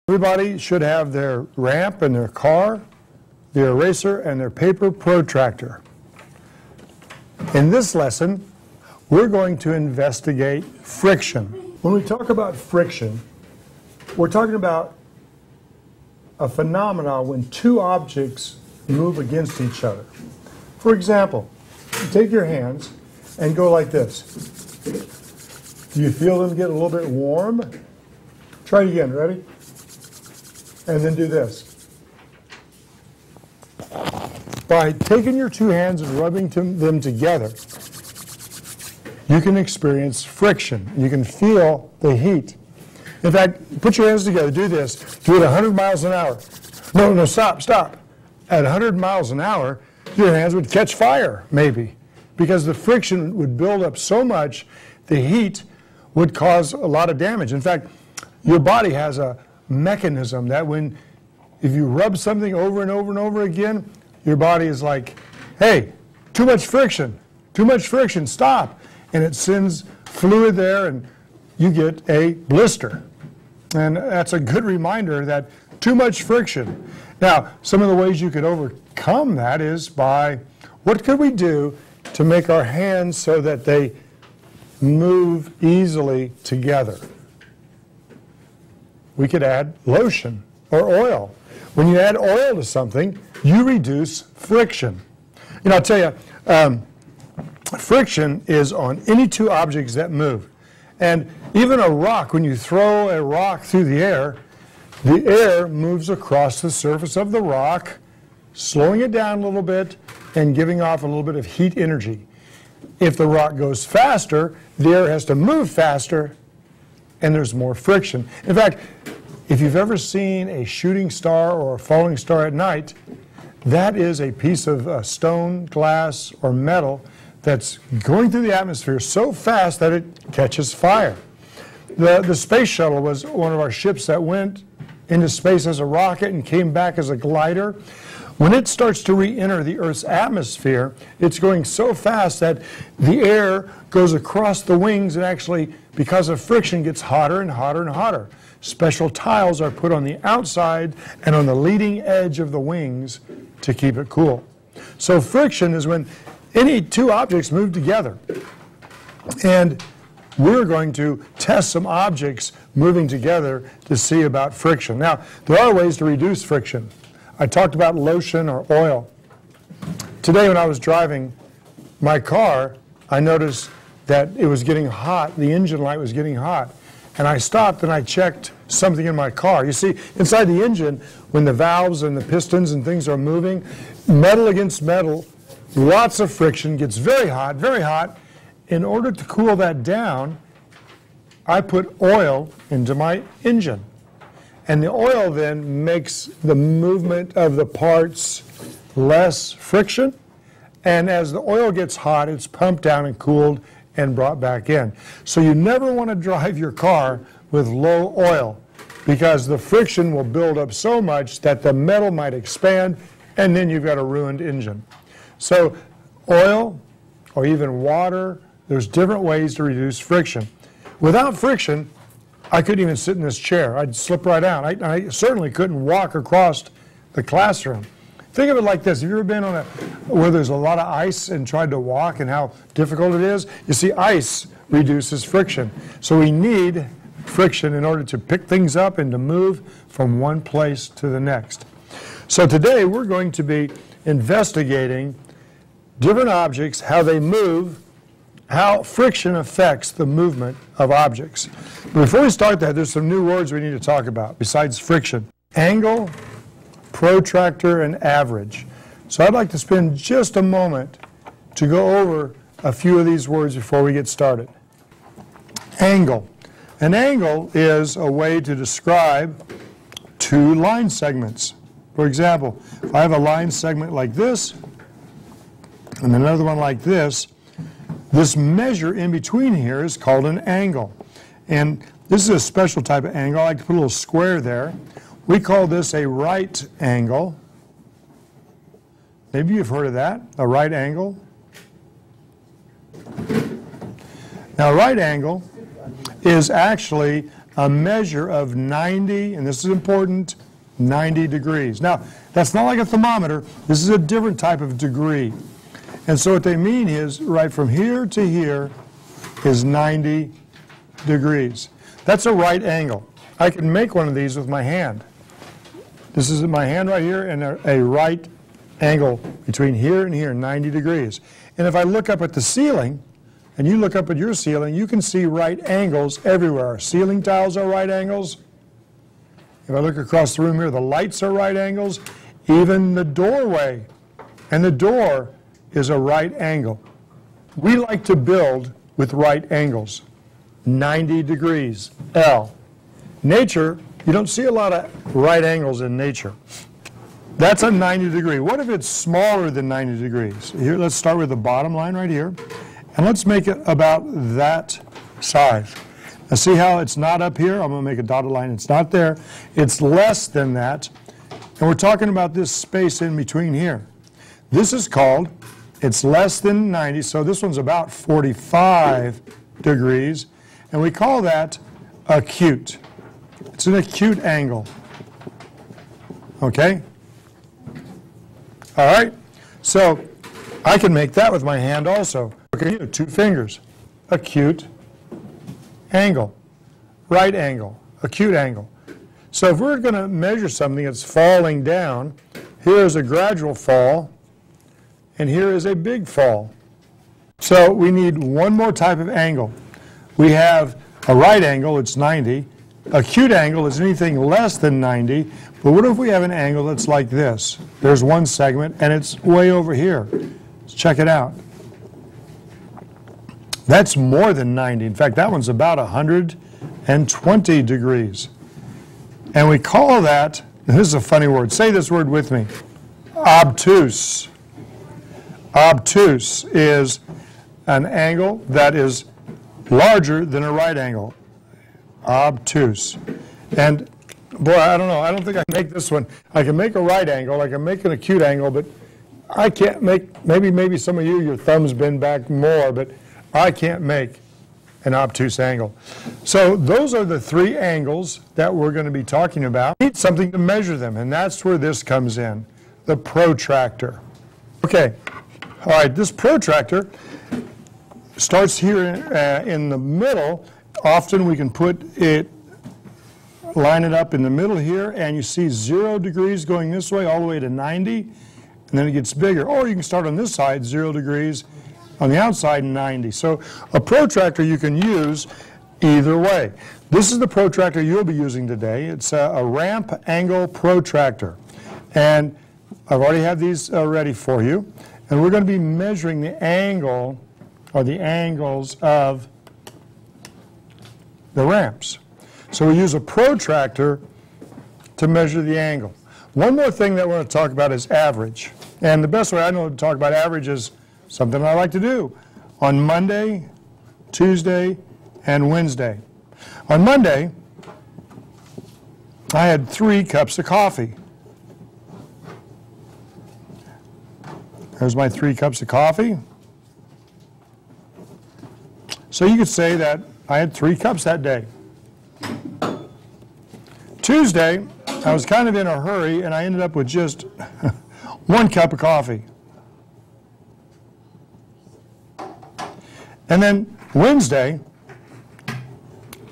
Everybody should have their ramp and their car, their eraser, and their paper protractor. In this lesson, we're going to investigate friction. When we talk about friction, we're talking about a phenomenon when two objects move against each other. For example, you take your hands and go like this. Do you feel them get a little bit warm? Try it again, ready? And then do this. By taking your two hands and rubbing them together, you can experience friction. You can feel the heat. In fact, put your hands together, do this. Do it 100 miles an hour. No, stop. At 100 miles an hour, your hands would catch fire, maybe, because the friction would build up so much, the heat would cause a lot of damage. In fact, your body has a mechanism that if you rub something over and over and over again, your body is like, hey, too much friction, stop. And it sends fluid there and you get a blister. And that's a good reminder that too much friction. Now, some of the ways you could overcome that is by, what could we do to make our hands so that they move easily together? We could add lotion or oil. When you add oil to something, you reduce friction. You know, I'll tell you, friction is on any two objects that move. And even a rock, when you throw a rock through the air moves across the surface of the rock, slowing it down a little bit and giving off a little bit of heat energy. If the rock goes faster, the air has to move faster, and there's more friction. In fact, if you've ever seen a shooting star or a falling star at night, that is a piece of stone, glass, or metal that's going through the atmosphere so fast that it catches fire. The space shuttle was one of our ships that went into space as a rocket and came back as a glider. When it starts to re-enter the Earth's atmosphere, it's going so fast that the air goes across the wings and actually, because of friction, gets hotter and hotter and hotter. Special tiles are put on the outside and on the leading edge of the wings to keep it cool. So friction is when any two objects move together. And we're going to test some objects moving together to see about friction. Now, there are ways to reduce friction. I talked about lotion or oil. Today when I was driving my car, I noticed that it was getting hot. The engine light was getting hot. And I stopped and I checked something in my car. You see, inside the engine, when the valves and the pistons and things are moving, metal against metal, lots of friction, gets very hot, very hot. In order to cool that down, I put oil into my engine. And the oil then makes the movement of the parts less friction. And as the oil gets hot, it's pumped down and cooled and brought back in. So you never want to drive your car with low oil, because the friction will build up so much that the metal might expand, and then you've got a ruined engine. So oil or even water, there's different ways to reduce friction. Without friction, I couldn't even sit in this chair. I'd slip right out. I certainly couldn't walk across the classroom. Think of it like this. Have you ever been on where there's a lot of ice and tried to walk and how difficult it is? You see, ice reduces friction. So we need friction in order to pick things up and to move from one place to the next. So today we're going to be investigating different objects, how they move, how friction affects the movement of objects. But before we start that, there's some new words we need to talk about besides friction. Angle, protractor, and average. So I'd like to spend just a moment to go over a few of these words before we get started. Angle. An angle is a way to describe two line segments. For example, if I have a line segment like this and another one like this, this measure in between here is called an angle. And this is a special type of angle. I like to put a little square there. We call this a right angle. Maybe you've heard of that, a right angle. Now, a right angle is actually a measure of 90, and this is important, 90 degrees. Now, that's not like a thermometer. This is a different type of degree. And so what they mean is, right from here to here is 90 degrees. That's a right angle. I can make one of these with my hand. This is my hand right here, and a right angle between here and here, 90 degrees. And if I look up at the ceiling, and you look up at your ceiling, you can see right angles everywhere. Ceiling tiles are right angles. If I look across the room here, the lights are right angles. Even the doorway and the door is a right angle. We like to build with right angles. 90 degrees, L. Nature, you don't see a lot of right angles in nature. That's a 90 degree. What if it's smaller than 90 degrees? Here, let's start with the bottom line right here. And let's make it about that size. Now see how it's not up here? I'm going to make a dotted line. It's not there. It's less than that. And we're talking about this space in between here. This is called, it's less than 90, so this one's about 45 degrees. And we call that acute. It's an acute angle. Okay? All right? So I can make that with my hand also. Okay, 2 fingers. Acute angle. Right angle. Acute angle. So if we're going to measure something that's falling down, here is a gradual fall, and here is a big fall. So we need one more type of angle. We have a right angle, it's 90. Acute angle is anything less than 90. But what if we have an angle that's like this? There's one segment, and it's way over here. Let's check it out. That's more than 90. In fact, that one's about 120 degrees. And we call that, and this is a funny word, say this word with me, obtuse. Obtuse is an angle that is larger than a right angle. Obtuse. And boy, I don't know, I don't think I can make this one. I can make a right angle, I can make an acute angle, but I can't make, maybe some of you, your thumbs bend back more, but I can't make an obtuse angle. So those are the 3 angles that we're going to be talking about. We need something to measure them, and that's where this comes in, the protractor. Okay, all right, this protractor starts here in the middle. Often we can put it, line it up in the middle here, and you see 0 degrees going this way all the way to 90, and then it gets bigger. Or you can start on this side, 0 degrees, on the outside, 90. So a protractor you can use either way. This is the protractor you'll be using today. It's a ramp angle protractor. And I've already had these ready for you. And we're going to be measuring the angle, or the angles of the ramps. So we use a protractor to measure the angle. One more thing that we're going to talk about is average. And the best way I know to talk about average is something I like to do on Monday, Tuesday, and Wednesday. On Monday, I had 3 cups of coffee. There's my 3 cups of coffee. So you could say that I had 3 cups that day. Tuesday, I was kind of in a hurry, and I ended up with just 1 cup of coffee. And then Wednesday,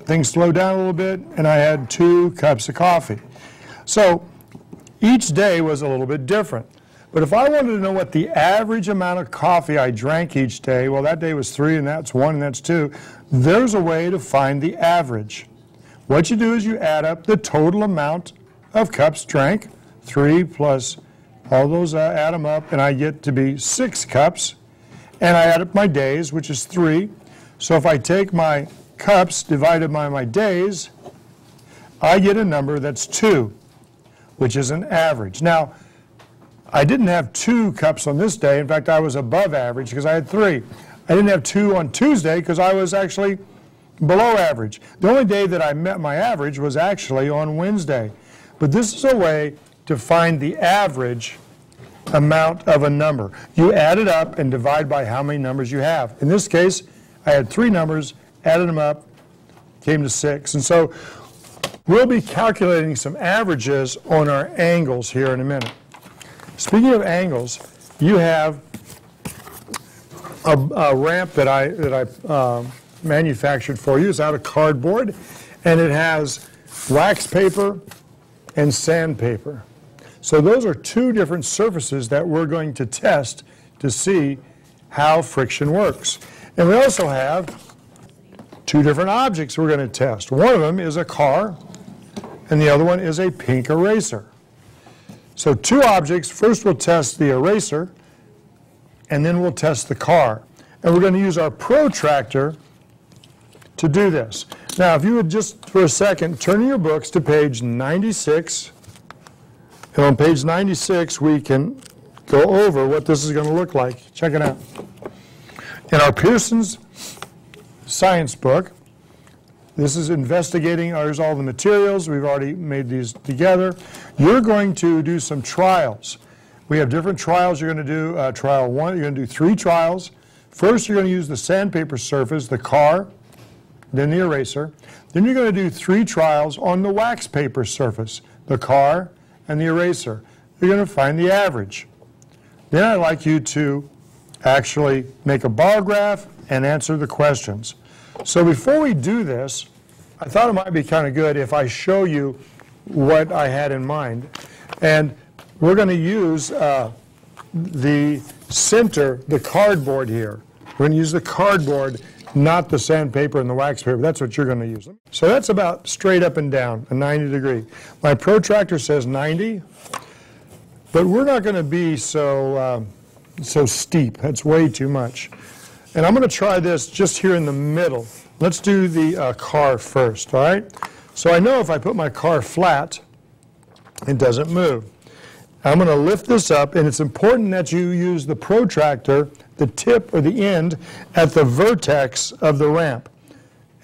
things slowed down a little bit, and I had 2 cups of coffee. So each day was a little bit different. But if I wanted to know what the average amount of coffee I drank each day, well, that day was 3, and that's 1, and that's 2, there's a way to find the average. What you do is you add up the total amount of cups drank, 3 plus all those, add them up, and I get to be 6 cups. And I add up my days, which is 3. So if I take my cups divided by my days, I get a number that's 2, which is an average. Now, I didn't have 2 cups on this day. In fact, I was above average because I had 3. I didn't have 2 on Tuesday because I was actually below average. The only day that I met my average was actually on Wednesday. But this is a way to find the average amount of a number. You add it up and divide by how many numbers you have. In this case, I had 3 numbers, added them up, came to 6. And so we'll be calculating some averages on our angles here in a minute. Speaking of angles, you have a ramp that I manufactured for you. It's out of cardboard, and it has wax paper and sandpaper. So those are two different surfaces that we're going to test to see how friction works. And we also have two different objects we're going to test. One of them is a car, and the other one is a pink eraser. So two objects. First we'll test the eraser, and then we'll test the car. And we're going to use our protractor to do this. Now, if you would just for a second turn in your books to page 96, and on page 96 we can go over what this is going to look like. Check it out. In our Pearson's science book, this is investigating, there's all the materials, we've already made these together. You're going to do some trials. We have different trials you're going to do. Trial 1, you're going to do 3 trials. First, you're going to use the sandpaper surface, the car, then the eraser. Then you're going to do 3 trials on the wax paper surface, the car and the eraser. You're going to find the average. Then I'd like you to actually make a bar graph and answer the questions. So before we do this, I thought it might be kind of good if I show you what I had in mind. And we're going to use the center, the cardboard here. We're going to use the cardboard, not the sandpaper and the wax paper. That's what you're going to use. So that's about straight up and down, a 90 degree. My protractor says 90, but we're not going to be so steep. That's way too much. And I'm going to try this just here in the middle. Let's do the car first, all right? So I know if I put my car flat, it doesn't move. I'm going to lift this up, and it's important that you use the protractor, the tip or the end, at the vertex of the ramp.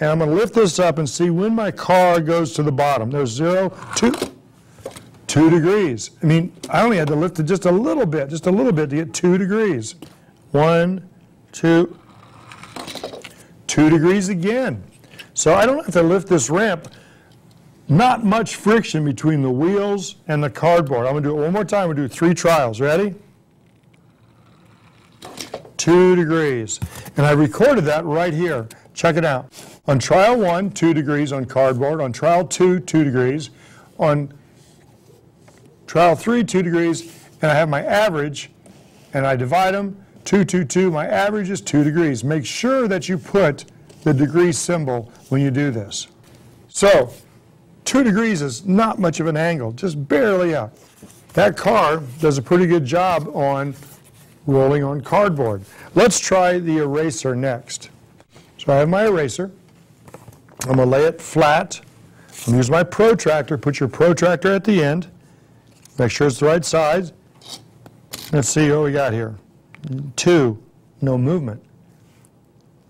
And I'm going to lift this up and see when my car goes to the bottom. There's 0, 2 degrees. I mean, I only had to lift it just a little bit to get 2 degrees. 1, 2, 2 degrees again. So I don't have to lift this ramp. Not much friction between the wheels and the cardboard. I'm going to do it one more time. We'll do 3 trials. Ready? 2 degrees. And I recorded that right here. Check it out. On trial 1, 2 degrees on cardboard. On trial 2, 2 degrees. On trial 3, 2 degrees. And I have my average, and I divide them. 2, 2, 2. My average is 2 degrees. Make sure that you put the degree symbol when you do this. So 2 degrees is not much of an angle, just barely up. That car does a pretty good job on rolling on cardboard. Let's try the eraser next. So I have my eraser. I'm going to lay it flat. I'm going to use my protractor. Put your protractor at the end. Make sure it's the right size. Let's see what we got here. 2, no movement.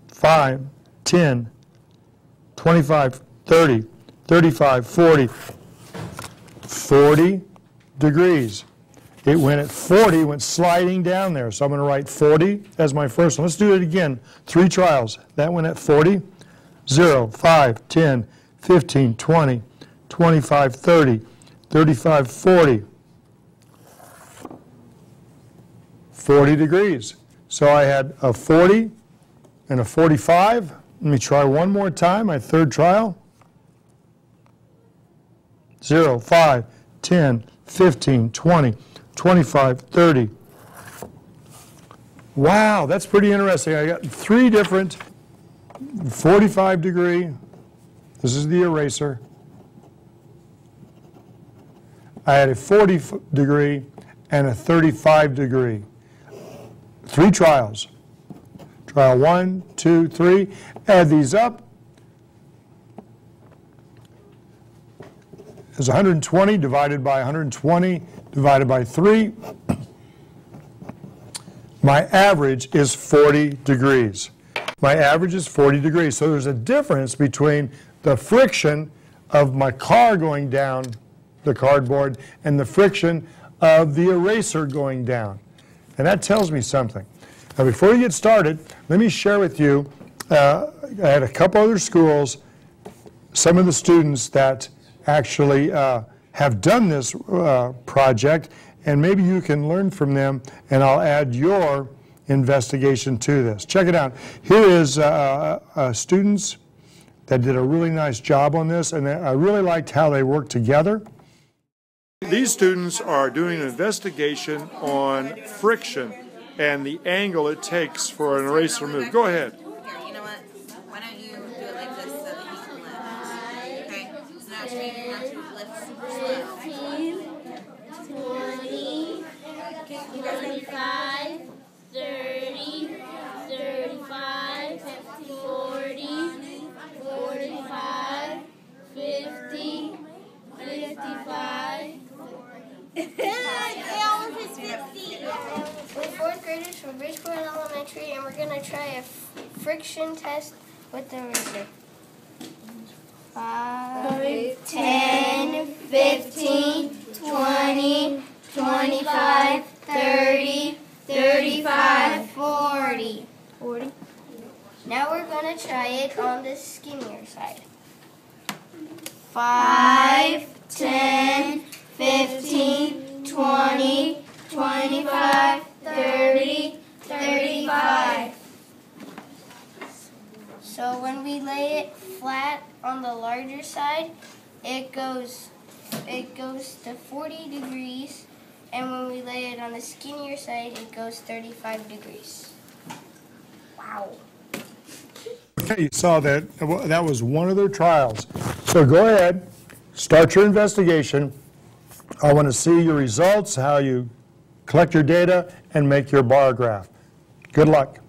5, 10, 25, 30. 35, 40, 40 degrees. It went at 40, went sliding down there. So I'm going to write 40 as my first one. Let's do it again. 3 trials. That went at 40, 0, 5, 10, 15, 20, 25, 30, 35, 40. 40 degrees. So I had a 40 and a 45. Let me try one more time, my 3rd trial. 0, 5, 10, 15, 20, 25, 30. Wow, that's pretty interesting. I got 3 different 45 degree. This is the eraser. I had a 40 degree and a 35 degree. 3 trials. Trial 1, 2, 3. Add these up. Is 120 divided by 120 divided by 3. My average is 40 degrees. My average is 40 degrees. So there's a difference between the friction of my car going down the cardboard and the friction of the eraser going down. And that tells me something. Now before you get started, let me share with you, I had a couple other schools some of the students that actually have done this project, and maybe you can learn from them, and I'll add your investigation to this. Check it out. Here is students that did a really nice job on this, and I really liked how they worked together. These students are doing an investigation on friction and the angle it takes for an eraser to move. Go ahead. Here, you know what? Why don't you do it like this so that he can lift? Okay? So now it's you lift super slow. 15, 20, 25, 30, 35, 40, 45, 50, 55. We're fourth graders from Bridgeport Elementary, and we're going to try a friction test with the eraser. 5, 10, 15, 20, 25, 30, 35, 40. 40. Now we're going to try it on the skinnier side. 5, 10, 15, 20, 25, 30, 35. So when we lay it flat on the larger side, it goes to 40 degrees, and when we lay it on the skinnier side, it goes 35 degrees. Wow. Okay, you saw that. That was one of their trials. So go ahead, start your investigation. I want to see your results, how you collect your data, and make your bar graph. Good luck.